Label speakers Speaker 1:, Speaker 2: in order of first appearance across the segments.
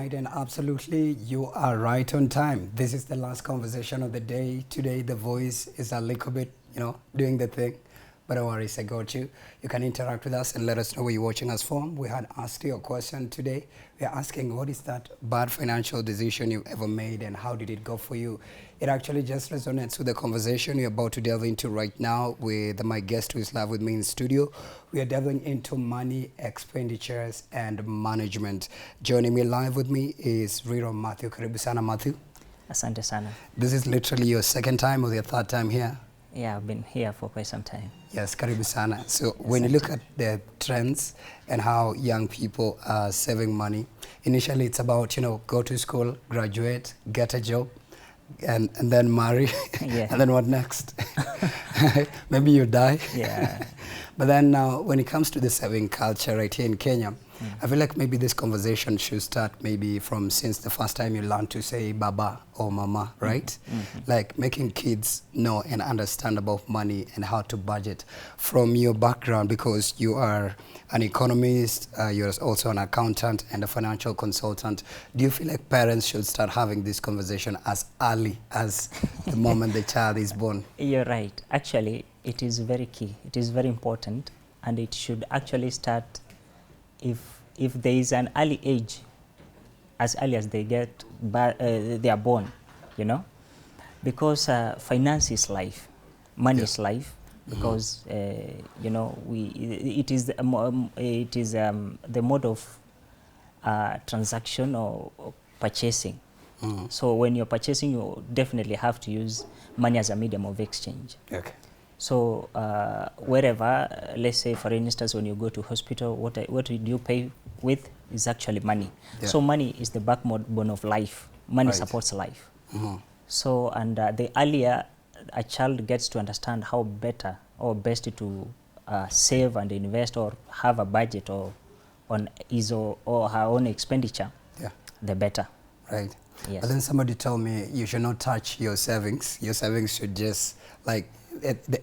Speaker 1: right, and absolutely, you are right on time. This is the last conversation of the day. Today, the voice is a little bit, doing the thing. But no worries, I got you. You can interact with us and let us know where you're watching us from. We had asked you a question today. We are asking, what is that bad financial decision you ever made and how did it go for you? It actually just resonates with the conversation we're about to delve into right now with my guest who is live with me in studio. We are delving into money, expenditures, and management. Joining me live with me is Riro Mathew. Karibu sana, Mathew.
Speaker 2: Asante sana.
Speaker 1: This is literally your second time or your third time here?
Speaker 2: Yeah, I've been here for quite some time.
Speaker 1: Yes, karibu sana. So when you look at the trends and how young people are saving money, initially it's about, go to school, graduate, get a job, and then marry,
Speaker 2: Yeah.
Speaker 1: and then what next? Maybe you die.
Speaker 2: Yeah.
Speaker 1: But then now, when it comes to the saving culture right here in Kenya, I feel like maybe this conversation should start maybe from since the first time you learned to say baba or mama, right? Like making kids know and understand about money and how to budget. From your background, because you are an economist, you're also an accountant and a financial consultant, do you feel like parents should start having this conversation as early as the moment the child is born?
Speaker 2: You're right. Actually, it is very key. It is very important, and it should actually start if there is an early age, as early as they are born, because finance is life, money is life, because it is the mode of transaction or purchasing. So when you're purchasing, you definitely have to use money as a medium of exchange.
Speaker 1: Okay.
Speaker 2: So wherever, let's say for instance, when you go to hospital, what do you pay with is actually money. Yeah. So money is the backbone of life. Money supports life. So and the earlier a child gets to understand how better or best to save and invest or have a budget or on his or her own expenditure, the better.
Speaker 1: Right.
Speaker 2: Yes.
Speaker 1: But then somebody told me you should not touch your savings. Your savings should just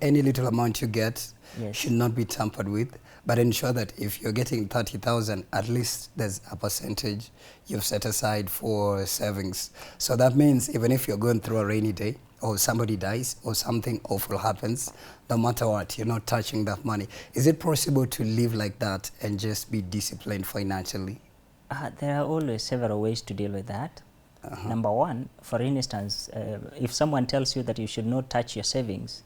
Speaker 1: any little amount you get should not be tampered with, but ensure that if you're getting 30,000, at least there's a percentage you've set aside for savings. So that means even if you're going through a rainy day or somebody dies or something awful happens, no matter what, you're not touching that money. Is it possible to live like that and just be disciplined financially?
Speaker 2: There are always several ways to deal with that. Number one, for instance, if someone tells you that you should not touch your savings,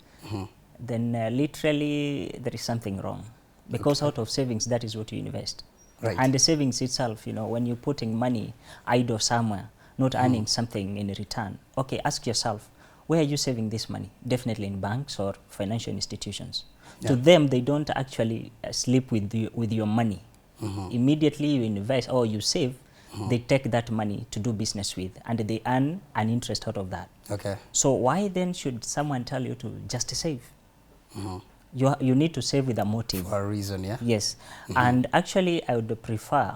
Speaker 2: then literally there is something wrong, because out of savings, that is what you invest. Right. And the savings itself, when you're putting money idle somewhere, not earning something in return, okay, ask yourself, where are you saving this money? Definitely in banks or financial institutions. To them, they don't actually sleep with your money. Immediately you invest or you save, they take that money to do business with, and they earn an interest out of that. Okay. So why then should someone tell you to just save? You need to save with a motive.
Speaker 1: For a reason, yeah?
Speaker 2: Yes. And actually, I would prefer,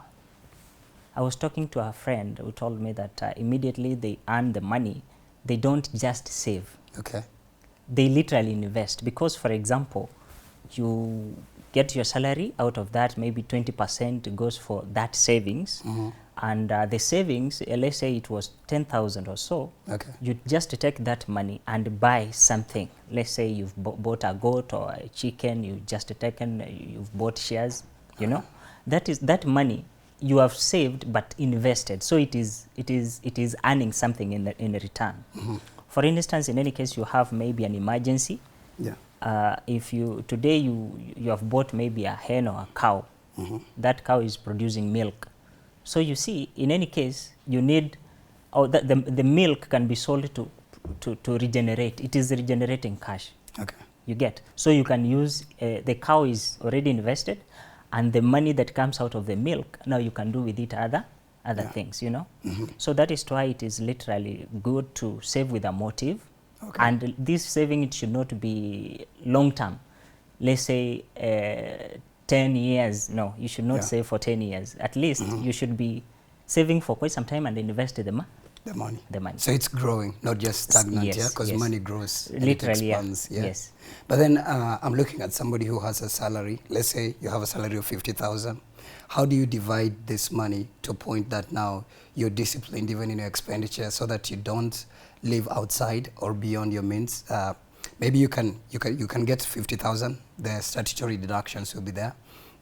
Speaker 2: I was talking to a friend who told me that immediately they earn the money, they don't just save. Okay. They literally invest, because, for example, you get your salary, out of that maybe 20% goes for that savings. And the savings, let's say it was 10,000 or so, you just take that money and buy something. Let's say you've bought a goat or a chicken, you've bought shares, that money you have saved but invested. So it is earning something in return. For instance, in any case, you have maybe an emergency. If today you have bought maybe a hen or a cow, that cow is producing milk. So you see, in any case, you need, the milk can be sold to regenerate. It is regenerating cash. Okay. You get. So you can use, the cow is already invested, and the money that comes out of the milk, now you can do with it other things, So that is why it is literally good to save with a motive. Okay. And this saving, it should not be long term. Let's say 10 years. No, you should not save for 10 years. At least you should be saving for quite some time and invest the money.
Speaker 1: So it's growing, not just stagnant, because money grows.
Speaker 2: Literally,
Speaker 1: and it expands, yes. But then I'm looking at somebody who has a salary. Let's say you have a salary of 50,000. how do you divide this money to a point that now you're disciplined even in your expenditure so that you don't live outside or beyond your means? Maybe you can get 50,000. The statutory deductions will be there,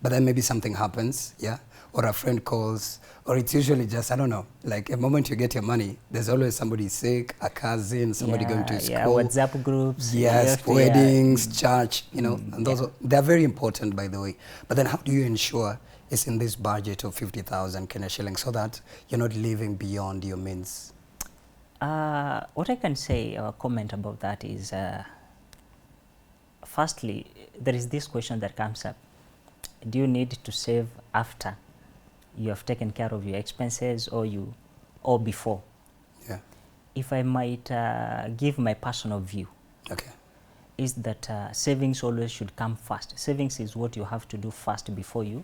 Speaker 1: but then maybe something happens, yeah, or a friend calls, or it's usually just, I don't know, like a moment you get your money, there's always somebody sick, a cousin, somebody going to school.
Speaker 2: Yeah, WhatsApp groups.
Speaker 1: Yes, weddings, church, you know, and those they're very important, by the way. But then how do you ensure it's in this budget of 50,000 Kenya shillings so that you're not living beyond your means?
Speaker 2: What I can say or comment about that is, firstly, there is this question that comes up. Do you need to save after you have taken care of your expenses or before?
Speaker 1: Yeah.
Speaker 2: If I might give my personal view,
Speaker 1: okay,
Speaker 2: is that savings always should come first. Savings is what you have to do first before you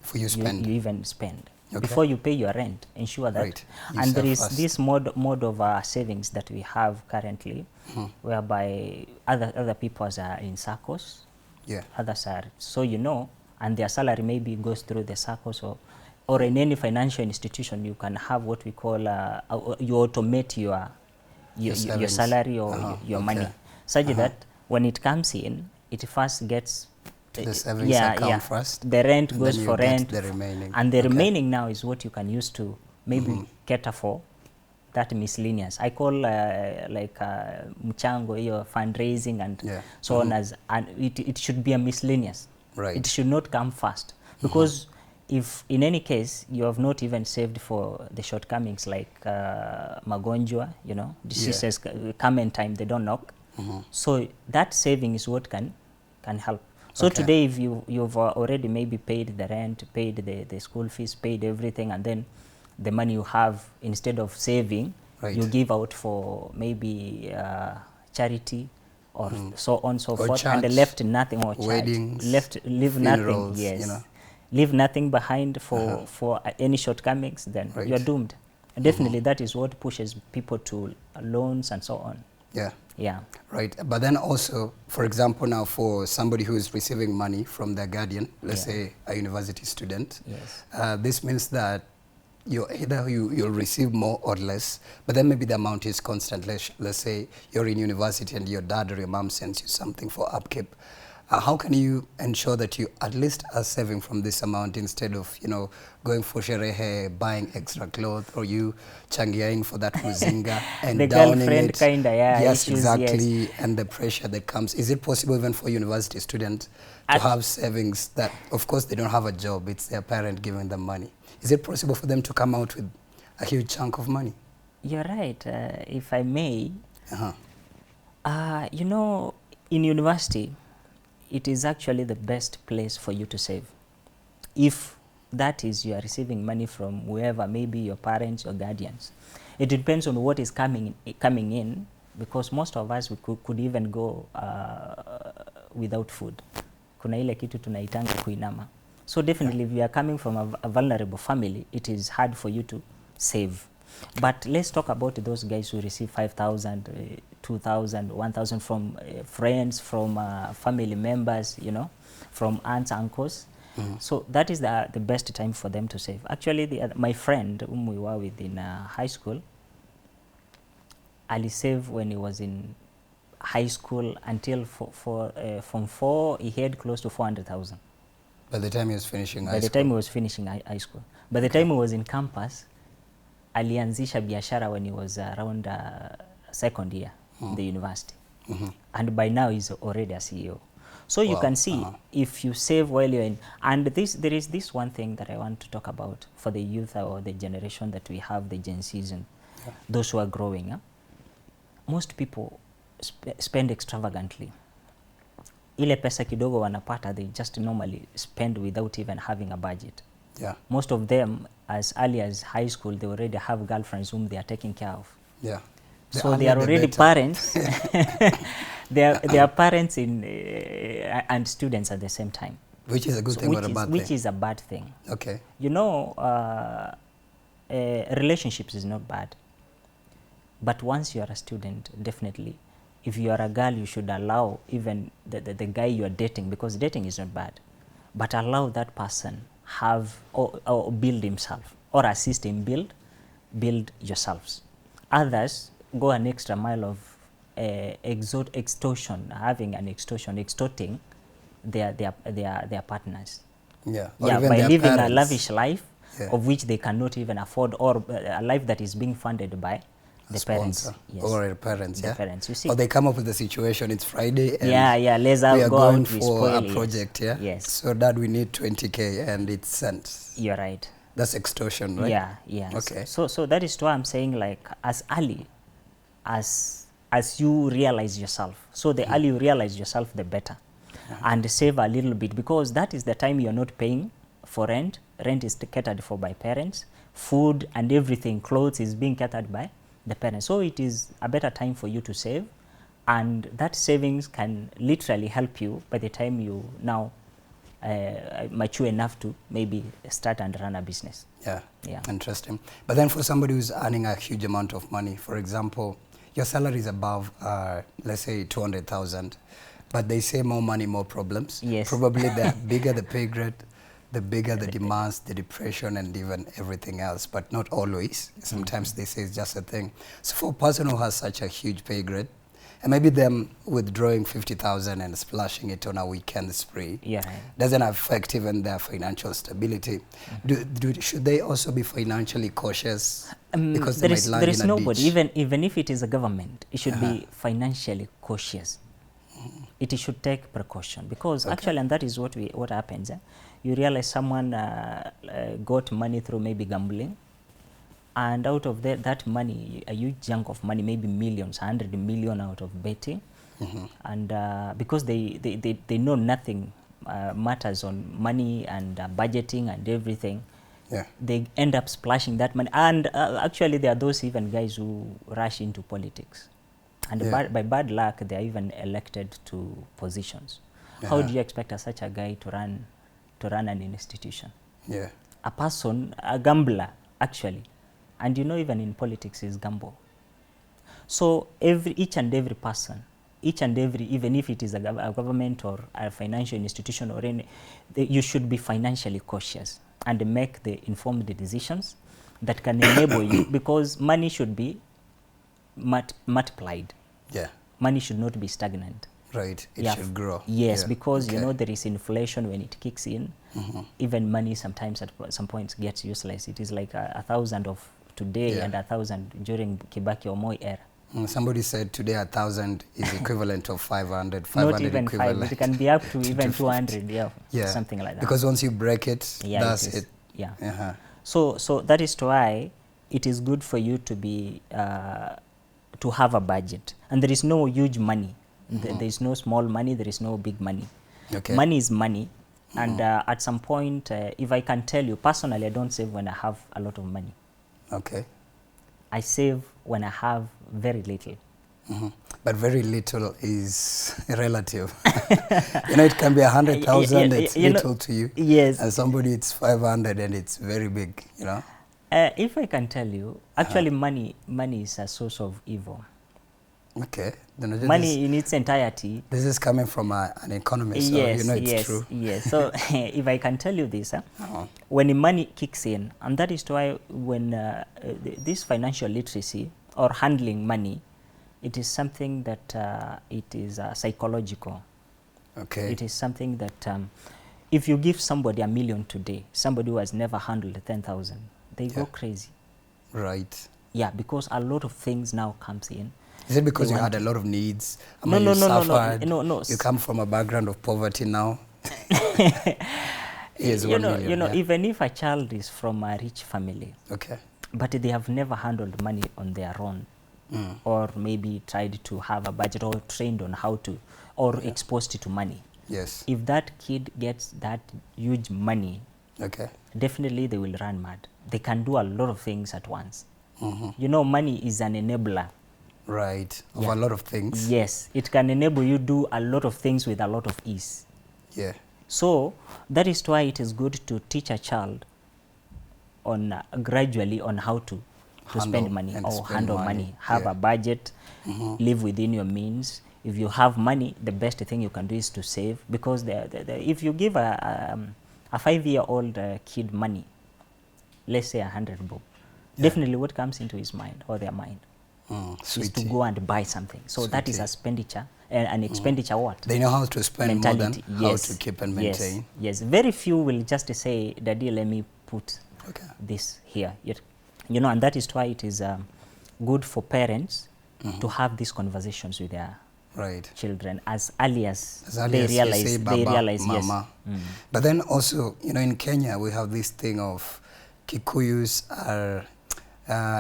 Speaker 1: spend.
Speaker 2: You even spend.
Speaker 1: Okay.
Speaker 2: Before you pay your rent, ensure that.
Speaker 1: Right.
Speaker 2: And there is
Speaker 1: first.
Speaker 2: this mode of savings that we have currently, whereby other people are in SACCOs,
Speaker 1: yeah,
Speaker 2: others are, so you know, and their salary maybe goes through the SACCOs or in any financial institution. You can have what we call you automate your salary or your money, such that when it comes in, it first gets
Speaker 1: to the savings account first.
Speaker 2: The rent goes for rent,
Speaker 1: the remaining.
Speaker 2: And the remaining now is what you can use to maybe cater for that miscellaneous. I call like mchango, your fundraising and so on, and it should be a miscellaneous.
Speaker 1: Right.
Speaker 2: It should not come first, because if in any case you have not even saved for the shortcomings like magonjwa, you know, diseases come in time, they don't knock. So that saving is what can help. So today, if you've already maybe paid the rent, paid the school fees, paid everything, and then the money you have, instead of saving, you give out for maybe charity or so on so forth,
Speaker 1: church,
Speaker 2: and left nothing, or
Speaker 1: weddings,
Speaker 2: leave nothing, yes,
Speaker 1: you know,
Speaker 2: leave nothing behind for any shortcomings, then you're doomed. And definitely that is what pushes people to loans and so on.
Speaker 1: Yeah.
Speaker 2: Yeah.
Speaker 1: Right. But then also, for example, now for somebody who is receiving money from their guardian, let's say a university student, this means that you'll receive more or less, but then maybe the amount is constant. Let's say you're in university and your dad or your mom sends you something for upkeep. How can you ensure that you at least are saving from this amount instead of, you know, going for sherehe, buying extra clothes, or you changiaing for that muzinga and
Speaker 2: the
Speaker 1: downing
Speaker 2: girlfriend
Speaker 1: it?
Speaker 2: Kinda,
Speaker 1: yes,
Speaker 2: issues,
Speaker 1: exactly, and the pressure that comes. Is it possible even for university students to have savings that, of course, they don't have a job, it's their parent giving them money? Is it possible for them to come out with a huge chunk of money?
Speaker 2: You're right. If I may, you know, in university, it is actually the best place for you to save. If that is, you are receiving money from whoever, maybe your parents or guardians. It depends on what is coming in, because most of us we could even go without food. Kuna ile kitu tunaitanga kuinama. So definitely if you are coming from a vulnerable family, it is hard for you to save. But let's talk about those guys who receive 5,000, 2,000, 1,000 from friends, from family members, you know, from aunts, uncles. So that is the best time for them to save. Actually, my friend whom we were with in high school, Ali saved when he was in high school until from 4, he had close to 400,000.
Speaker 1: By the time he was finishing high school?
Speaker 2: By the time he was finishing high school. By the time he was in campus, alianzisha biashara when he was around second year in the university. And by now he's already a CEO. So you can see if you save while you're in, and there is this one thing that I want to talk about for the youth or the generation that we have, the Gen Zs and those who are growing. Most people spend extravagantly. Ile pesa kidogo wanapata, they just normally spend without even having a budget.
Speaker 1: Yeah.
Speaker 2: Most of them, as early as high school, they already have girlfriends whom they are taking care of.
Speaker 1: Yeah.
Speaker 2: So they are already parents. they are parents and students at the same time.
Speaker 1: Which is a good thing or a bad thing?
Speaker 2: Which is a bad thing.
Speaker 1: Okay.
Speaker 2: You know, relationships is not bad. But once you are a student, definitely, if you are a girl, you should allow even the guy you are dating, because dating is not bad, but allow that person have or build himself, or assist him build yourselves. Others go an extra mile of extortion, having an extorting their partners.
Speaker 1: Yeah,
Speaker 2: yeah, by living parents. A lavish life, yeah, of which they cannot even afford, or a life that is being funded by the parents.
Speaker 1: Yes. Or the parents,
Speaker 2: the
Speaker 1: yeah.
Speaker 2: parents, you see.
Speaker 1: Or they come up with the situation, it's Friday and
Speaker 2: let's
Speaker 1: we are
Speaker 2: go
Speaker 1: going
Speaker 2: out,
Speaker 1: for
Speaker 2: spoil,
Speaker 1: a project,
Speaker 2: yes.
Speaker 1: yeah?
Speaker 2: Yes.
Speaker 1: So that we need 20K and it's sent.
Speaker 2: You're right.
Speaker 1: That's extortion, right?
Speaker 2: Yeah.
Speaker 1: Okay.
Speaker 2: So that is why I'm saying, like, as early as you realize yourself. So the early you realize yourself, the better. And save a little bit, because that is the time you're not paying for rent. Rent is catered for by parents. Food and everything, clothes, is being catered by the parents. So it is a better time for you to save, and that savings can literally help you by the time you now mature enough to maybe start and run a business.
Speaker 1: Yeah, interesting. But then for somebody who's earning a huge amount of money, for example, your salary is above, let's say 200,000, but they say more money, more problems.
Speaker 2: Yes.
Speaker 1: Probably the bigger the pay grade, the bigger the demands, the depression, and even everything else, but not always. Sometimes they say it's just a thing. So for a person who has such a huge pay grade, and maybe them withdrawing 50,000 and splashing it on a weekend spree, doesn't affect even their financial stability. Should they also be financially cautious? Because they might land
Speaker 2: there is
Speaker 1: in a
Speaker 2: nobody,
Speaker 1: ditch?
Speaker 2: even if it is a government, it should be financially cautious. It should take precaution, because actually, and that is what happens. You realize someone got money through maybe gambling, and out of that money, a huge chunk of money, maybe millions, 100 million out of betting, and because they know nothing matters on money and budgeting and everything, they end up splashing that money. And actually, there are those even guys who rush into politics, and by bad luck, they are even elected to positions. How do you expect such a guy to run an institution? A person, a gambler, actually. And you know, even in politics is gamble. So each and every person, even if it is a government or a financial institution or any, you should be financially cautious and make the informed decisions that can enable you, because money should be multiplied. Money should not be stagnant.
Speaker 1: Right, it should grow.
Speaker 2: Yes, because you know, there is inflation when it kicks in. Even money sometimes at some points gets useless. It is like 1,000 of today and 1,000 during Kibaki or Moi era.
Speaker 1: Somebody said today 1,000 is equivalent of 500.
Speaker 2: Not even equivalent. 5, it can be up to even 200, something like that.
Speaker 1: Because once you break it, that's it.
Speaker 2: So that is why it is good for you to be to have a budget, and there is no huge money. There is no small money. There is no big money. Money is money, and at some point, if I can tell you personally, I don't save when I have a lot of money. I save when I have very little. But very little is relative. You know, it can be 100,000, it's little to you. Yes.
Speaker 1: And somebody, it's 500 and it's very big, you know.
Speaker 2: If I can tell you, actually money is a source of evil. Money in its entirety.
Speaker 1: This is coming from an economist, so you know it's true.
Speaker 2: Yes, so if I can tell you this, when money kicks in, and that is why when this financial literacy or handling money, it is something that it is psychological. It is something that if you give somebody $1 million today, somebody who has never handled 10,000, they go crazy.
Speaker 1: Right.
Speaker 2: Yeah, because a lot of things now comes in.
Speaker 1: Is it because you had a lot of needs?
Speaker 2: No.
Speaker 1: You come from a background of poverty now.
Speaker 2: You know, even if a child is from a rich family, but they have never handled money on their own, or maybe tried to have a budget or trained on how to, or exposed to money. If that kid gets that huge money, definitely they will run mad. They can do a lot of things at once. You know, money is an enabler.
Speaker 1: Right, of a lot of things.
Speaker 2: Yes, it can enable you do a lot of things with a lot of ease. So that is why it is good to teach a child on gradually on how to spend money or handle money. Have a budget, live within your means. If you have money, the best thing you can do is to save, because if you give a a 5-year-old kid money, let's say 100 bob, definitely what comes into his mind or their mind is to go and buy something. So that is expenditure, an expenditure what?
Speaker 1: They know how to spend
Speaker 2: mentality.
Speaker 1: more than how to keep and maintain.
Speaker 2: Yes, very few will just say, Daddy, let me put this here. You know, and that is why it is good for parents to have these conversations with their children as early as they realize.
Speaker 1: Say,
Speaker 2: Baba,
Speaker 1: they realize, mama. Yes. But then also, you know, in Kenya we have this thing of Kikuyus are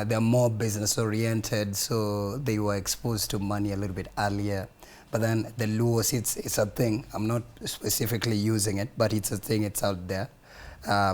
Speaker 1: they're more business oriented, so they were exposed to money a little bit earlier. But then the Luos, it's a thing. I'm not specifically using it, but it's a thing. It's out there,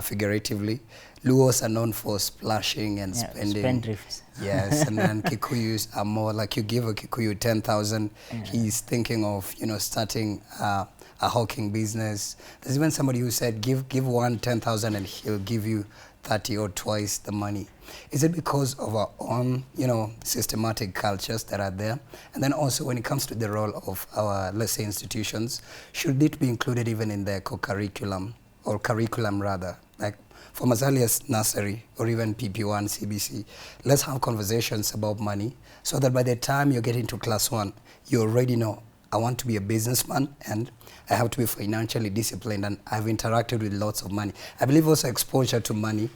Speaker 1: figuratively. Luos are known for splashing and spending.
Speaker 2: Spendthrifts.
Speaker 1: Yes, and then Kikuyus are more like you give a Kikuyu 10,000, he's thinking of, you know, starting a hawking business. There's even somebody who said give one 10,000 and he'll give you 30 or twice the money. Is it because of our own, you know, systematic cultures that are there? And then also when it comes to the role of our, let's say, institutions, should it be included even in the co-curriculum or curriculum rather? Like from as early as nursery or even PP1, CBC, let's have conversations about money so that by the time you get into class 1, you already know, I want to be a businessman and I have to be financially disciplined and I've interacted with lots of money. I believe also exposure to money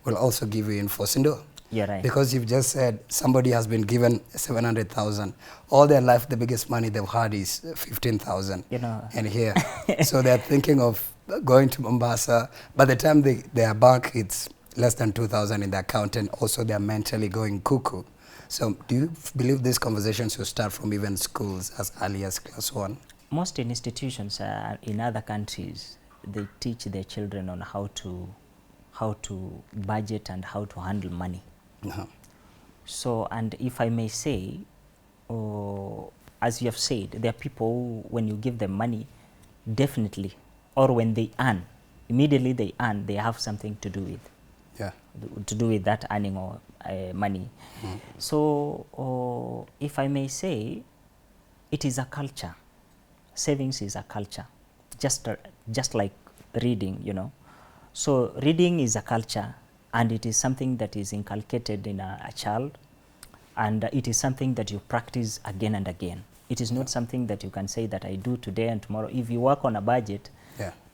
Speaker 1: will also give you info. Sindo?
Speaker 2: You're right.
Speaker 1: Because you've just said somebody has been given 700,000. All their life, the biggest money they've had is 15,000.
Speaker 2: You know.
Speaker 1: And here. So they're thinking of going to Mombasa. By the time they are back, it's less than 2,000 in the account, and also they're mentally going cuckoo. So do you believe these conversations should start from even schools as early as class 1?
Speaker 2: Most institutions in other countries, they teach their children on how to budget and how to handle money. So, and if I may say, as you have said, there are people who, when you give them money, definitely, or when they earn, immediately they earn, they have something to do with. To do with that earning or money. So, if I may say, it is a culture. Savings is a culture, just like reading, you know. So reading is a culture, and it is something that is inculcated in a child, and it is something that you practice again and again. It is not something that you can say that I do today and tomorrow. If you work on a budget,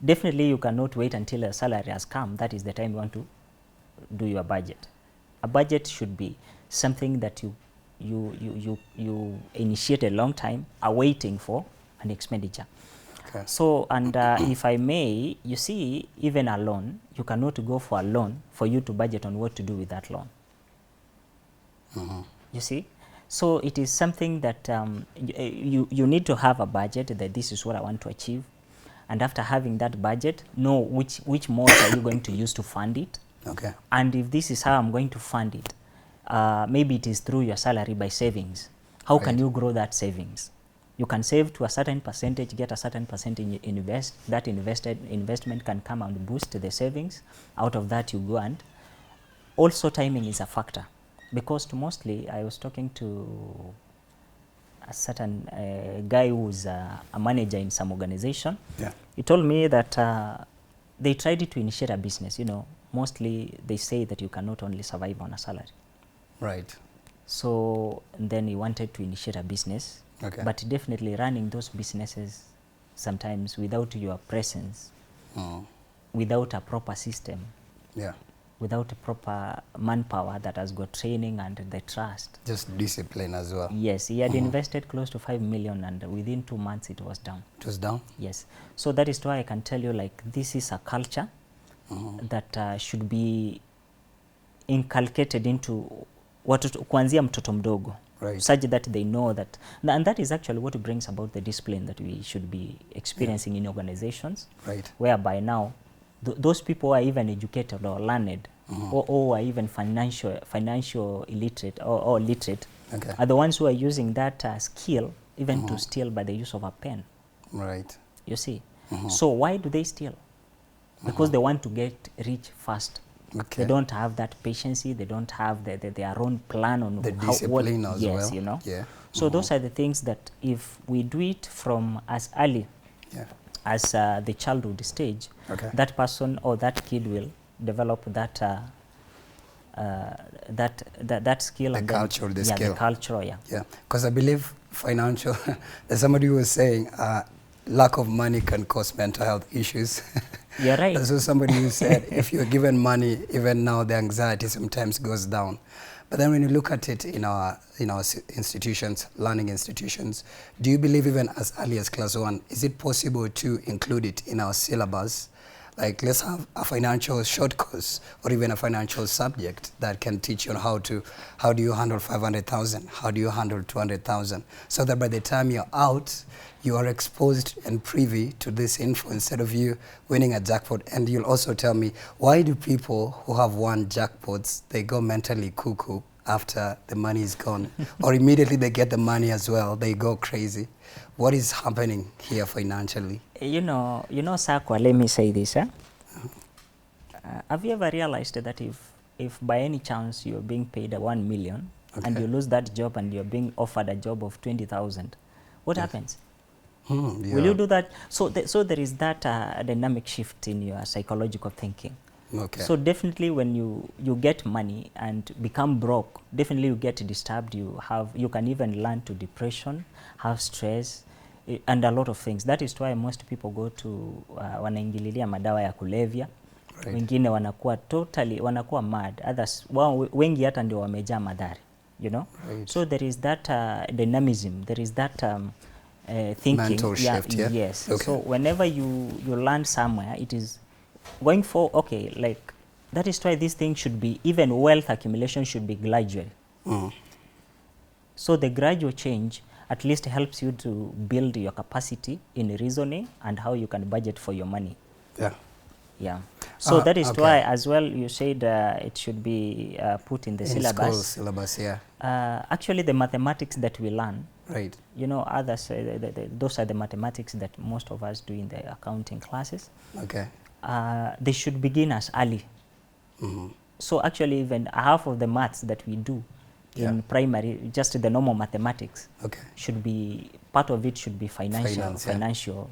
Speaker 2: definitely you cannot wait until a salary has come. That is the time you want to do your budget. A budget should be something that you initiate a long time, are waiting for an expenditure. So, and if I may, you see, even a loan, you cannot go for a loan for you to budget on what to do with that loan. You see? So it is something that you need to have a budget that this is what I want to achieve. And after having that budget, know which mode are you going to use to fund it. And if this is how I'm going to fund it, maybe it is through your salary by savings. How can you grow that savings? You can save to a certain percentage, get a certain percentage, invest. That investment can come and boost the savings. Out of that, you go, and also timing is a factor, because mostly I was talking to a certain guy who's a manager in some organization. He told me that they tried to initiate a business. You know, mostly they say that you cannot only survive on a salary. So then he wanted to initiate a business. But definitely running those businesses sometimes without your presence, without a proper system, without a proper manpower that has got training and the trust.
Speaker 1: Just discipline as well.
Speaker 2: Yes, he had invested close to 5 million, and within 2 months it was down.
Speaker 1: It was down?
Speaker 2: Yes. So that is why I can tell you, like, this is a culture that should be inculcated into kuanzia mtoto mdogo. Such that they know that, and that is actually what brings about the discipline that we should be experiencing in organizations, whereby now those people are even educated or learned, or are even financial illiterate or literate, are the ones who are using that skill even to steal by the use of a pen. You see? So why do they steal? Because they want to get rich fast. They don't have that patience. They don't have their own plan on
Speaker 1: the discipline as well.
Speaker 2: You know. So those are the things that if we do it from as early as the childhood stage, that person or that kid will develop that that skill,
Speaker 1: the
Speaker 2: and
Speaker 1: culture,
Speaker 2: then,
Speaker 1: the skill.
Speaker 2: the culture,
Speaker 1: yeah. Because I believe financial. There's somebody who was saying lack of money can cause mental health issues.
Speaker 2: You're right.
Speaker 1: So somebody who said if you're given money, even now the anxiety sometimes goes down. But then when you look at it in our institutions, learning institutions, do you believe even as early as class 1, is it possible to include it in our syllabus? Like, let's have a financial short course or even a financial subject that can teach you on how do you handle 500,000? How do you handle 200,000? So that by the time you're out, you are exposed and privy to this info instead of you winning a jackpot. And you'll also tell me, why do people who have won jackpots, they go mentally cuckoo after the money is gone? Or immediately they get the money as well, they go crazy. What is happening here financially?
Speaker 2: You know, Sakwa, let me say this. Have you ever realized that if by any chance you're being paid 1 million and you lose that job and you're being offered a job of 20,000, what happens?
Speaker 1: Yeah.
Speaker 2: Will you do that? So there is that dynamic shift in your psychological thinking. So definitely when you get money and become broke, definitely you get disturbed. You can even learn to depression, have stress, and a lot of things. That is why most people go to wanaingililia madawa ya kulevya. Wengine wanakuwa mad. Others wengi hata ndio wamejaa madhari, you know. So there is that dynamism, there is that thinking,
Speaker 1: mental shift,
Speaker 2: yes. So whenever you learn somewhere, it is going for like that is why this thing should be, even wealth accumulation should be gradual. So the gradual change at least helps you to build your capacity in reasoning and how you can budget for your money. So that is why as well you said it should be put in the syllabus. Actually the mathematics that we learn, you know, others those are the mathematics that most of us do in the accounting classes. They should begin as early. So actually even half of the maths that we do in primary, just the normal mathematics, should be, part of it should be financial in nature.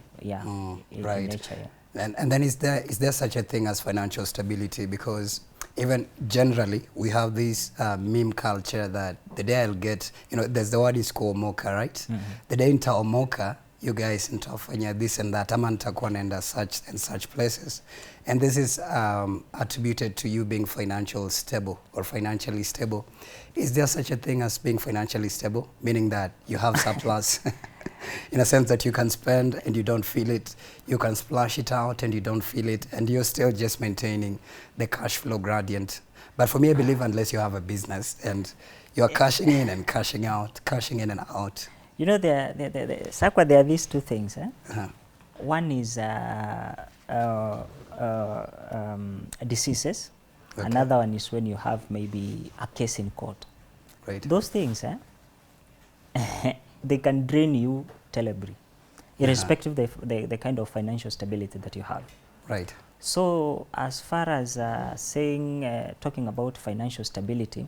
Speaker 1: And then is there such a thing as financial stability? Because even generally we have this meme culture that the day I'll get, you know, there's the word is called mocha, right? The day nitaomoka, you guys nitafanya this and that, ama nitakuwa naenda such and such places. And this is attributed to you being financially stable or financially stable. Is there such a thing as being financially stable, meaning that you have surplus in a sense that you can spend and you don't feel it, you can splash it out and you don't feel it, and you're still just maintaining the cash flow gradient? But for me, I believe unless you have a business and you're cashing in and cashing out, cashing in and out.
Speaker 2: You know, Sakwa, there are these two things. One is diseases. Another one is when you have maybe a case in court. Those things, they can drain you terribly, irrespective of the kind of financial stability that you have. So as far as talking about financial stability,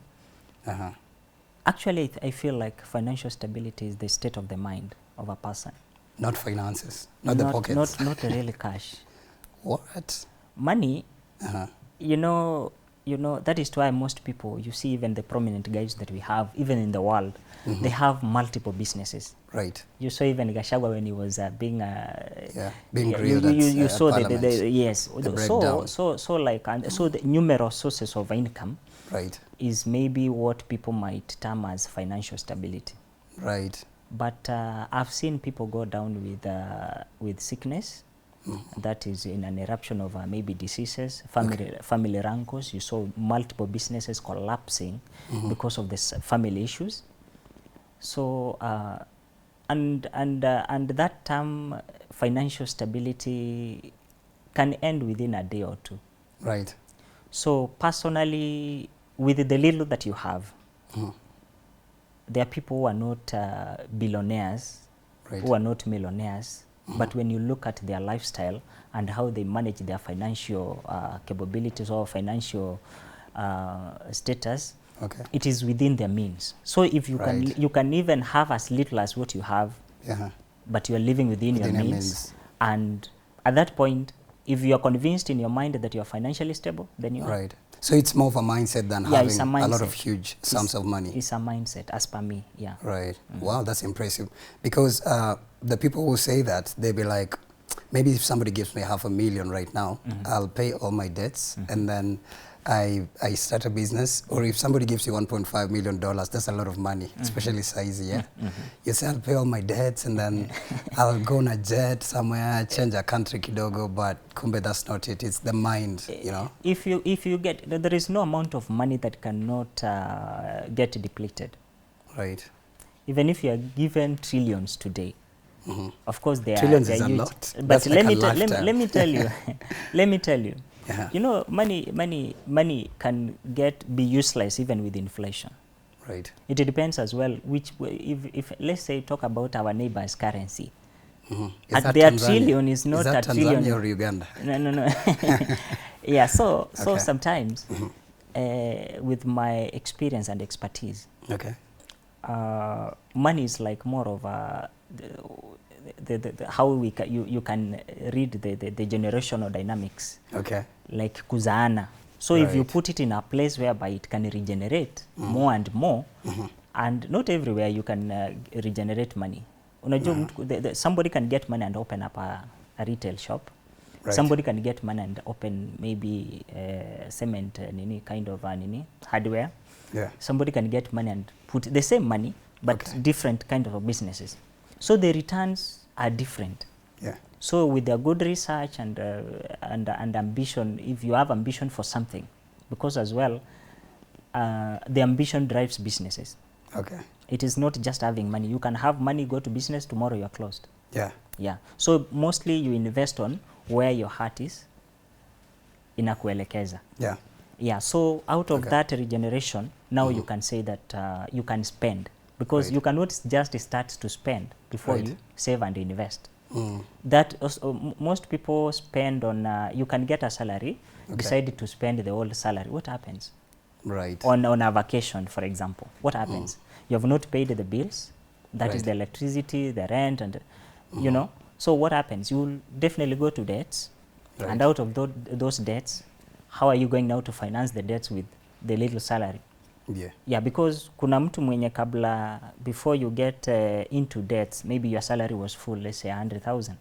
Speaker 2: actually I feel like financial stability is the state of the mind of a person.
Speaker 1: Not finances, not the pockets.
Speaker 2: Not really cash.
Speaker 1: What?
Speaker 2: Money, you know, that is why most people, you see even the prominent guys that we have, even in the world, they have multiple businesses. You saw even Gachagua when he was being grilled. You saw the the numerous sources of income is maybe what people might term as financial stability. But I've seen people go down with sickness. That is in an eruption of maybe diseases, family rancors. You saw multiple businesses collapsing because of this family issues. So and that term financial stability can end within a day or two. So personally, with the little that you have, there are people who are not billionaires, who are not millionaires. But when you look at their lifestyle and how they manage their financial capabilities or financial status, it is within their means. So if you can even have as little as what you have, but you are living within your means, and At that point, if you are convinced in your mind that you are financially stable, then you are.
Speaker 1: Right. So it's more of a mindset than having a lot of huge sums of money.
Speaker 2: It's a mindset, as per me, yeah.
Speaker 1: Right. Wow, that's impressive. Because the people who say that, they'll be like, maybe if somebody gives me $500,000 right now, I'll pay all my debts, and then I start a business. Or if somebody gives you $1.5 million, that's a lot of money, especially size, yeah? You say, I'll pay all my debts, and then I'll go on a jet somewhere, change a country kidogo, but kumbe, that's not it. It's the mind, you know?
Speaker 2: If you get, there is no amount of money that cannot get depleted.
Speaker 1: Right.
Speaker 2: Even if you are given trillions today, of course they
Speaker 1: trillions
Speaker 2: are
Speaker 1: is
Speaker 2: huge.
Speaker 1: a lot.
Speaker 2: But
Speaker 1: that's
Speaker 2: let
Speaker 1: like
Speaker 2: me tell you, let me tell you.
Speaker 1: Yeah.
Speaker 2: You know, money can be useless even with inflation.
Speaker 1: Right.
Speaker 2: It depends as well which if let's say talk about our neighbor's currency. At their trillion is not a trillion.
Speaker 1: Tanzania or Uganda?
Speaker 2: No. Yeah. So sometimes with my experience and expertise,
Speaker 1: okay,
Speaker 2: money is like more of a how you can read the generational dynamics.
Speaker 1: Okay.
Speaker 2: Like kuzaana. So if you put it in a place whereby it can regenerate more and more, and not everywhere you can regenerate money. Somebody can get money and open up a retail shop. Right. Somebody can get money and open maybe cement kind of hardware.
Speaker 1: Yeah.
Speaker 2: Somebody can get money and put the same money but different kind of businesses. So the returns are different.
Speaker 1: Yeah.
Speaker 2: So with the good research and ambition, if you have ambition for something, because as well, the ambition drives businesses. Okay. It is not just having money. You can have money, go to business, tomorrow you are closed. Yeah. Yeah. So mostly you invest on where your heart is, inakuelekeza. Yeah. Yeah. So out of that regeneration, now you can say that you can spend, because you cannot just start to spend before you save and invest. That also, most people spend on, you can get a salary, decide to spend the whole salary. What happens? Right. On a vacation, for example, what happens? You have not paid the bills, that is the electricity, the rent, and you know. So what happens? You will definitely go to debts, and out of those debts, how are you going now to finance the debts with the little salary? Yeah. Yeah, because kuna mtu mwenye kabla, before you get into debts, maybe your salary was full, let's say 100,000.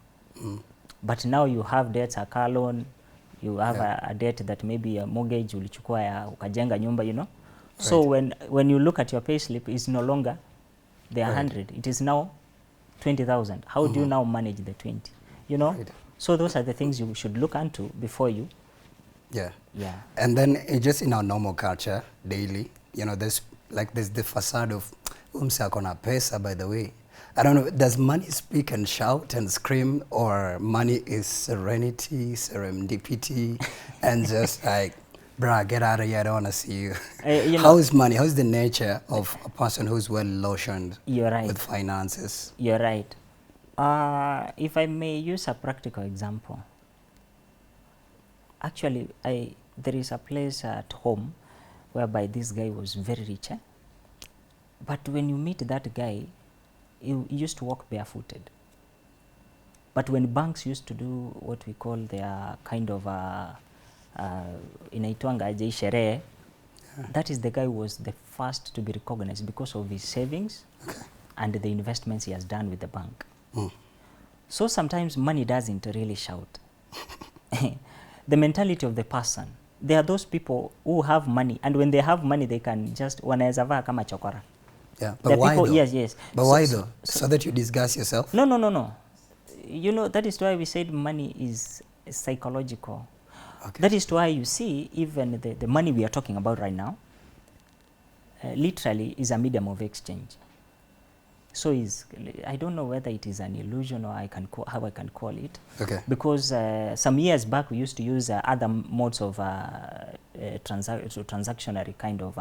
Speaker 2: But now you have debts, a car loan, you have a debt that maybe a mortgage ulichukua ya ukajenga nyumba, you know. So when you look at your pay slip, it's no longer the 100, it is now 20,000. How do you now manage the 20? You know. So those are the things you should look into before you. Yeah. Yeah. And then just in our normal culture, daily, you know, there's the facade of umsakona pesa, by the way. I don't know, does money speak and shout and scream, or money is serenity, serendipity, and just like, bruh, get out of here, I don't want to see you. How is money? How is the nature of a person who's well lotioned with finances? You're right. If I may use a practical example. Actually, there is a place at home whereby this guy was very rich. But when you meet that guy, he used to walk barefooted. But when banks used to do what we call their kind of inaitwanga aje sherehe, that is the guy who was the first to be recognized because of his savings and the investments he has done with the bank. So sometimes money doesn't really shout. The mentality of the person. There are those people who have money, and when they have money, they can just wanaweza vaa kama chokora. Yeah, but why though? Yes. But why though? So that you disguise yourself? No. You know, that is why we said money is psychological. Okay. That is why you see even the money we are talking about right now, literally is a medium of exchange. So I don't know whether it is an illusion or how I can call it. Okay. Because some years back we used to use other modes of transactionary kind of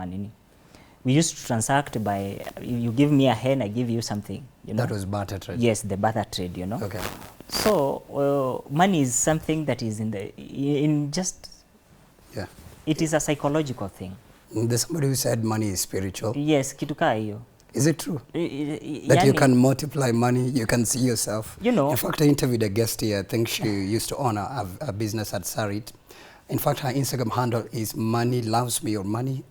Speaker 2: we used to transact by you give me a hen, I give you something. You know? That was barter trade. Yes, the barter trade. You know. Okay. So money is something that is it is a psychological thing. There's somebody who said money is spiritual. Yes, kitu kaa hiyo.
Speaker 1: Is it true? That you can multiply money, you can see yourself.
Speaker 2: You know.
Speaker 1: In fact, I interviewed a guest here. I think she used to own a business at Sarit. In fact, her Instagram handle is money loves me or money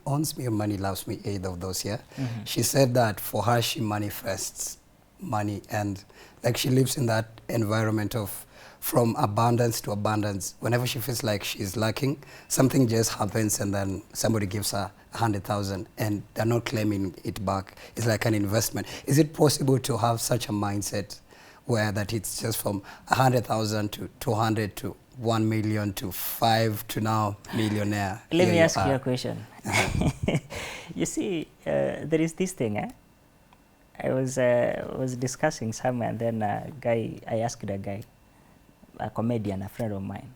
Speaker 1: owns me or money loves me, either of those, yeah? She said that for her, she manifests money, and like she lives in that environment of from abundance to abundance. Whenever she feels like she's lacking, something just happens and then somebody gives her 100,000 and they're not claiming it back. It's like an investment. Is it possible to have such a mindset where that it's just from 100,000 to 200 to 1 million to 5 to now millionaire?
Speaker 2: Let me ask you a question. You see, there is this thing, I was discussing somewhere, and then I asked a guy, a comedian, a friend of mine,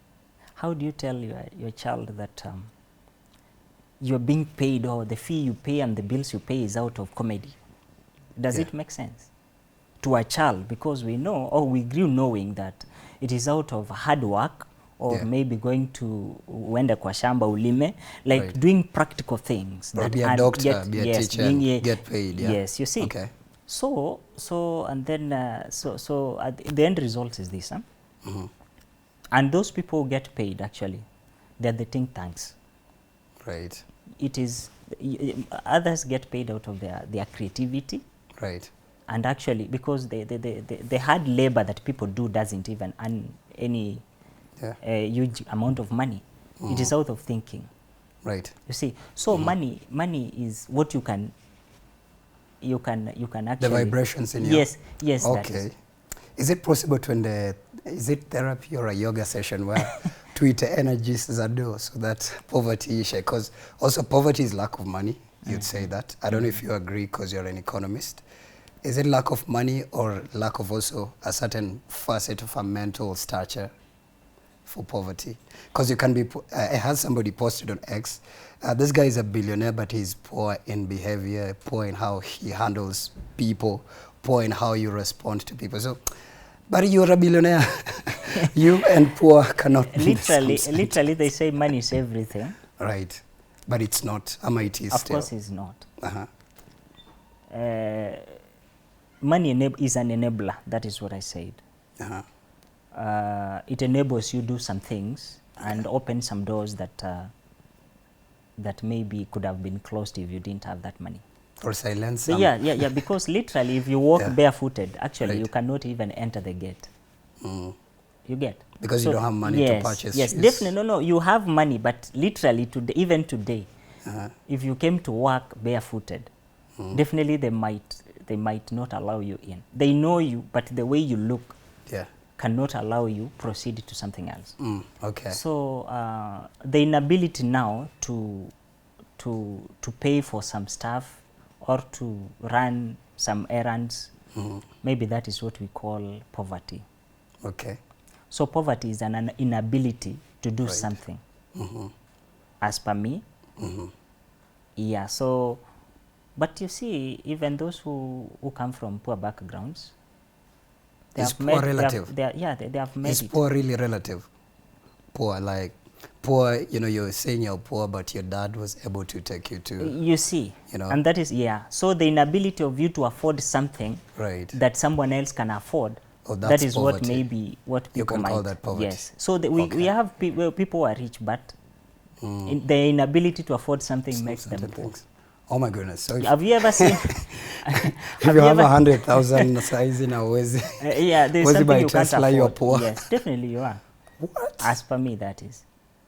Speaker 2: how do you tell your child that you're being paid, or the fee you pay and the bills you pay is out of comedy? Does it make sense to a child? Because we know, or we grew knowing that it is out of hard work, or maybe going to uende kwa shamba ulime, like doing practical things.
Speaker 1: Or be a doctor, be a teacher, and get paid.
Speaker 2: Yes, you see.
Speaker 1: Okay.
Speaker 2: So and then the end result is this, and those people who get paid, actually, they're the think tanks.
Speaker 1: Right.
Speaker 2: It is others get paid out of their creativity.
Speaker 1: Right.
Speaker 2: And actually, because the hard labor that people do doesn't even earn any huge amount of money. It is out of thinking.
Speaker 1: Right.
Speaker 2: You see, so money is what you can actually.
Speaker 1: The vibrations in you.
Speaker 2: Yes.
Speaker 1: Okay. Is it possible to is it therapy or a yoga session where Twitter energies do so that poverty is, because also poverty is lack of money, you'd say that. I don't know if you agree because you're an economist. Is it lack of money or lack of also a certain facet of a mental stature for poverty? Because you can be, I had somebody posted on X, this guy is a billionaire, but he's poor in behavior, poor in how he handles people, poor in how you respond to people. So, but you're a billionaire. You and poor cannot be
Speaker 2: literally they say money is everything.
Speaker 1: Right. But it's not. It is
Speaker 2: of
Speaker 1: still.
Speaker 2: Course it's not. Money is an enabler. That is what I said. It enables you to do some things and open some doors that that maybe could have been closed if you didn't have that money.
Speaker 1: Or silence.
Speaker 2: Yeah. Because literally, if you walk barefooted, actually, you cannot even enter the gate. You get?
Speaker 1: Because you don't have money to purchase.
Speaker 2: Yes, definitely. No, you have money, but literally, even today, if you came to work barefooted, definitely they might not allow you in. They know you, but the way you look cannot allow you proceed to something else.
Speaker 1: Okay.
Speaker 2: So the inability now to pay for some stuff or to run some errands, maybe that is what we call poverty.
Speaker 1: Okay.
Speaker 2: So poverty is an inability to do something. As per me. Yeah, so, but you see, even those who come from poor backgrounds, they
Speaker 1: is
Speaker 2: have
Speaker 1: poor
Speaker 2: made,
Speaker 1: relative?
Speaker 2: they have made
Speaker 1: Is
Speaker 2: it.
Speaker 1: poor really relative? Poor, like, poor, you're saying you're poor, but your dad was able to take you to...
Speaker 2: You see, and that is, so the inability of you to afford something that someone else can afford, that is poverty. what people
Speaker 1: you can
Speaker 2: might
Speaker 1: call that poverty.
Speaker 2: Yes. So we have people who are rich, but the inability to afford something makes them poor.
Speaker 1: Oh my goodness! So
Speaker 2: have you ever seen?
Speaker 1: if you have 100,000 size in a ways,
Speaker 2: there's something you can't afford.
Speaker 1: You're poor.
Speaker 2: Yes, definitely you are.
Speaker 1: What?
Speaker 2: As per me, that is.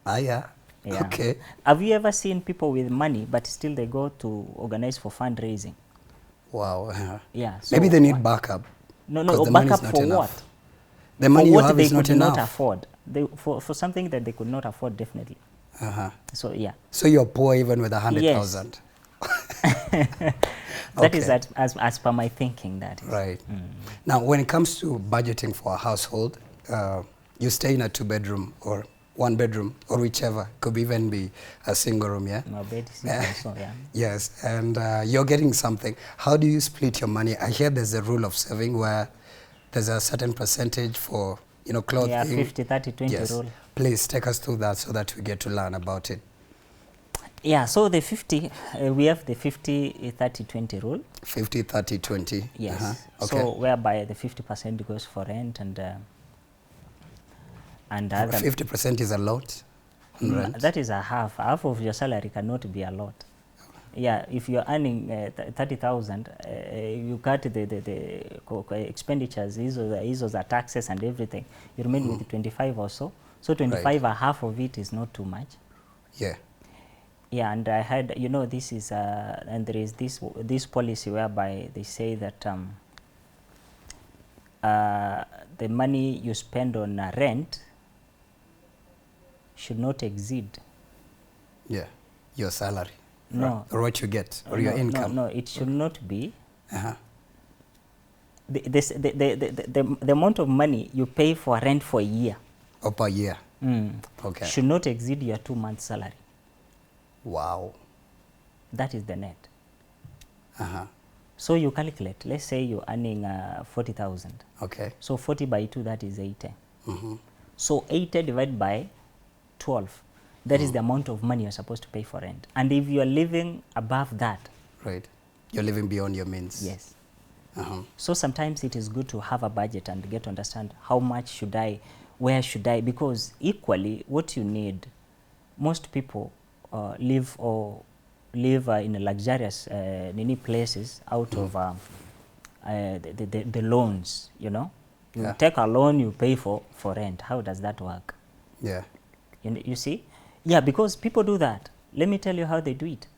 Speaker 1: Yeah. Okay.
Speaker 2: Have you ever seen people with money, but still they go to organize for fundraising?
Speaker 1: Wow.
Speaker 2: Yeah. So
Speaker 1: maybe they need backup.
Speaker 2: No, backup for enough. What?
Speaker 1: The money
Speaker 2: for
Speaker 1: you have is not enough.
Speaker 2: Not afford. For something that they could not afford, definitely. So
Speaker 1: So you're poor even with 100,000.
Speaker 2: Yes. That is as per my thinking. That is
Speaker 1: right. Now, when it comes to budgeting for a household, you stay in a 2-bedroom or 1-bedroom or whichever. Could even be a single room.
Speaker 2: No bed is also,
Speaker 1: Yes, and you're getting something. How do you split your money? I hear there's a rule of saving where there's a certain percentage for clothing.
Speaker 2: Yeah, 50, 30, 20 rule.
Speaker 1: Please take us through that so that we get to learn about it.
Speaker 2: Yeah, so the 50, we have the 50, 30, 20 rule.
Speaker 1: 50, 30, 20.
Speaker 2: Yes.
Speaker 1: Okay.
Speaker 2: So whereby the 50% goes for rent and other.
Speaker 1: 50% is a lot on rent?
Speaker 2: That is a half. Half of your salary cannot be a lot. Yeah, if you're earning 30,000, you cut the expenditures, these are taxes and everything. You remain with 25 or so. So 25, right. Half of it is not too much.
Speaker 1: Yeah.
Speaker 2: Yeah, and I had, you know, this is, and there is this policy whereby they say that the money you spend on rent should not exceed.
Speaker 1: Yeah, your salary.
Speaker 2: No.
Speaker 1: Or what you get, or your income.
Speaker 2: No, it should not be. The amount of money you pay for rent for a year.
Speaker 1: Or per year. Okay.
Speaker 2: Should not exceed your 2 months salary.
Speaker 1: Wow.
Speaker 2: That is the net. So you calculate, let's say you're earning 40,000.
Speaker 1: Okay.
Speaker 2: So 40 by 2, that is 80. So 80 divided by 12, that is the amount of money you're supposed to pay for rent. And if you're living above that.
Speaker 1: Right. You're living beyond your means.
Speaker 2: Yes. So sometimes it is good to have a budget and get to understand how much should I, where should I, because equally what you need, most people live in luxurious places out of the loans, you know. You take a loan, you pay for rent. How does that work?
Speaker 1: Yeah.
Speaker 2: You see? Yeah, because people do that. Let me tell you how they do it.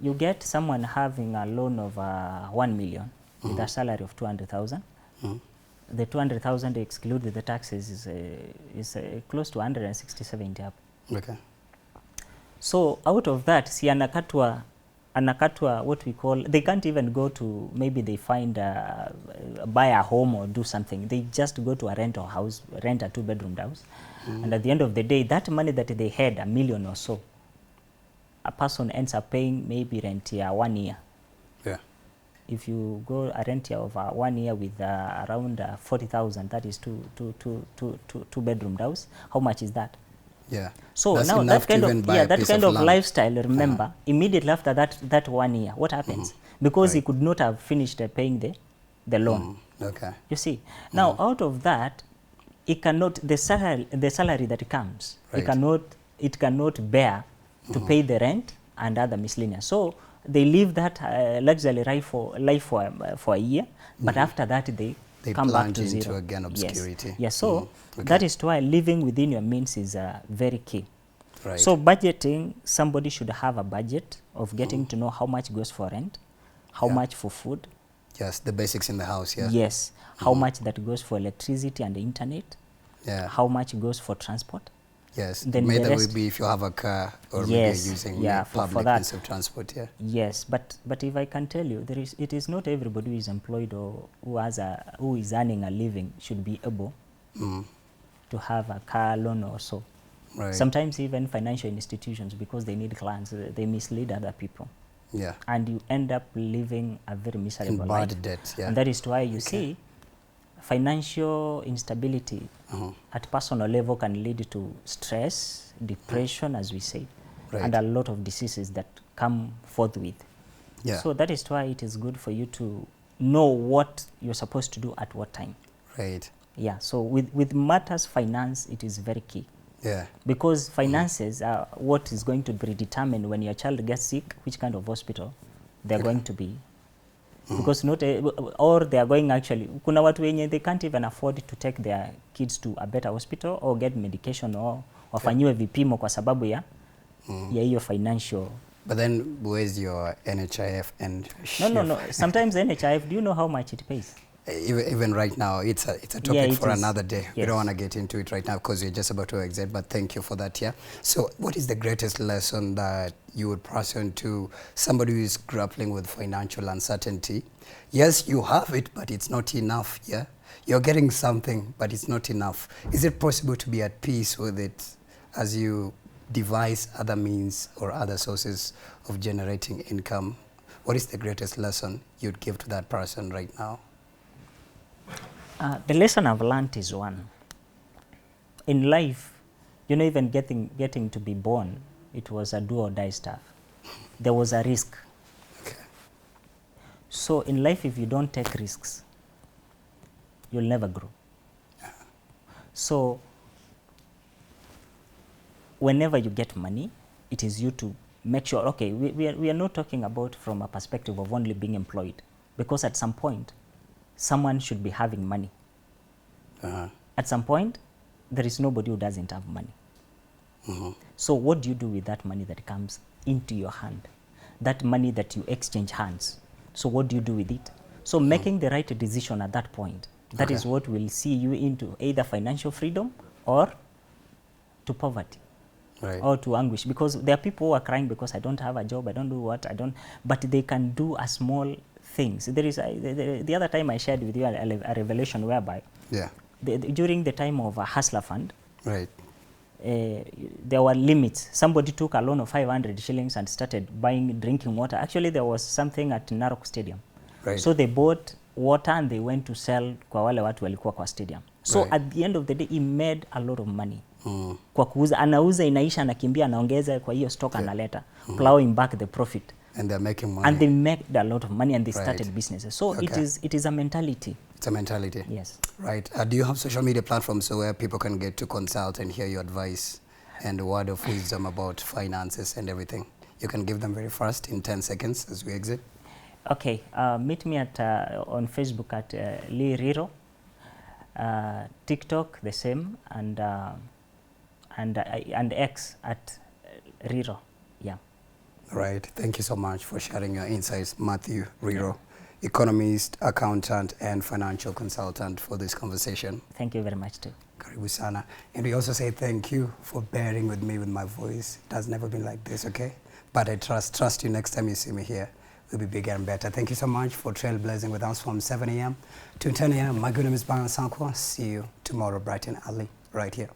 Speaker 2: You get someone having a loan of 1 million with a salary of 200,000. The 200,000 excluded the taxes is close to 167 up.
Speaker 1: Okay.
Speaker 2: So out of that, see anakatwa what we call, they can't even go to, maybe they find buy a home or do something. They just go to a rental house, rent a 2-bedroom house. And at the end of the day, that money that they had, 1 million or so, a person ends up paying maybe rent here 1 year.
Speaker 1: Yeah.
Speaker 2: If you go a rent here of 1 year with around 40,000, that is two-bedroom house. How much is that?
Speaker 1: Yeah.
Speaker 2: So
Speaker 1: that's
Speaker 2: now that kind of lifestyle, remember, immediately after that 1 year, what happens? Because he could not have finished paying the loan.
Speaker 1: Okay.
Speaker 2: You see, now out of that, it cannot, the salary that comes, it cannot bear to pay the rent and other miscellaneous. So they live that luxury life for a year, but after that they come back to zero.
Speaker 1: Into again obscurity.
Speaker 2: Yes. So that is why living within your means is very key.
Speaker 1: Right.
Speaker 2: So budgeting, somebody should have a budget of getting to know how much goes for rent, how much for food.
Speaker 1: Yes, the basics in the house, yeah.
Speaker 2: Yes, how much that goes for electricity and internet.
Speaker 1: Yeah.
Speaker 2: How much goes for transport.
Speaker 1: Yes,
Speaker 2: then
Speaker 1: maybe that would be if you have a car or maybe you're using public means of transport, yeah.
Speaker 2: Yes, but if I can tell you, it is not everybody who is employed or who is earning a living should be able to have a car loan or so.
Speaker 1: Right.
Speaker 2: Sometimes even financial institutions, because they need clients, they mislead other people.
Speaker 1: Yeah.
Speaker 2: And you end up living a very miserable life.
Speaker 1: Bad debt, yeah.
Speaker 2: And that is why you see financial instability at personal level can lead to stress, depression, as we say, and a lot of diseases that come forth with.
Speaker 1: Yeah.
Speaker 2: So that is why it is good for you to know what you're supposed to do at what time.
Speaker 1: Right.
Speaker 2: Yeah. So with matters finance, it is very key.
Speaker 1: Yeah.
Speaker 2: Because finances are what is going to be determined when your child gets sick, which kind of hospital they're going to be. Because not or they are going actually, kuna watu wenye they can't even afford to take their kids to a better hospital or get medication or wafanyiwe vipimo kwa sababu ya hiyo financial.
Speaker 1: But then where's your NHIF and
Speaker 2: No. Sometimes NHIF, do you know how much it pays?
Speaker 1: Even right now, it's a topic for another day. Yes. We don't want to get into it right now because we're just about to exit, but thank you for that, yeah. So what is the greatest lesson that you would pass on to somebody who is grappling with financial uncertainty? Yes, you have it, but it's not enough, yeah? You're getting something, but it's not enough. Is it possible to be at peace with it as you devise other means or other sources of generating income? What is the greatest lesson you'd give to that person right now?
Speaker 2: The lesson I've learned is one. In life, you know, even getting to be born, it was a do or die stuff. There was a risk.
Speaker 1: Okay.
Speaker 2: So in life, if you don't take risks, you'll never grow. So whenever you get money, it is you to make sure, okay, we are not talking about from a perspective of only being employed, because at some point, someone should be having money. At some point, there is nobody who doesn't have money. So what do you do with that money that comes into your hand? That money that you exchange hands. So what do you do with it? So making the right decision at that point, that is what will see you into either financial freedom or to poverty. Right. Or to anguish, because there are people who are crying because I don't have a job, I don't do what, I don't, but they can do a small things. There is the other time I shared with you a revelation whereby during the time of a hustler fund, right, there were limits. Somebody took a loan of 500 shillings and started buying drinking water. Actually, there was something at Narok Stadium. Right. So they bought water and they went to sell kwa wale watu walikuwa kwa stadium. So right, at the end of the day, he made a lot of money. Kwa kuuza, anauza inaisha, anakimbia, anaongeza kwa hiyo stock, analeta, plowing back the profit. And they're making money. And they made a lot of money and they started businesses. So it is a mentality. It's a mentality. Yes. Right. Do you have social media platforms where people can get to consult and hear your advice and a word of wisdom about finances and everything? You can give them very fast in 10 seconds as we exit. Okay. Meet me at on Facebook at Riro. TikTok the same, and X at Riro. Yeah. Right. Thank you so much for sharing your insights, Mathew Riro, economist, accountant, and financial consultant, for this conversation. Thank you very much too. Karibu sana. And we also say thank you for bearing with me with my voice. It has never been like this, okay? But I trust you next time you see me here, we'll be bigger and better. Thank you so much for trailblazing with us from 7 a.m. to 10 a.m. My good name is Baran Sankwa. See you tomorrow bright and early right here.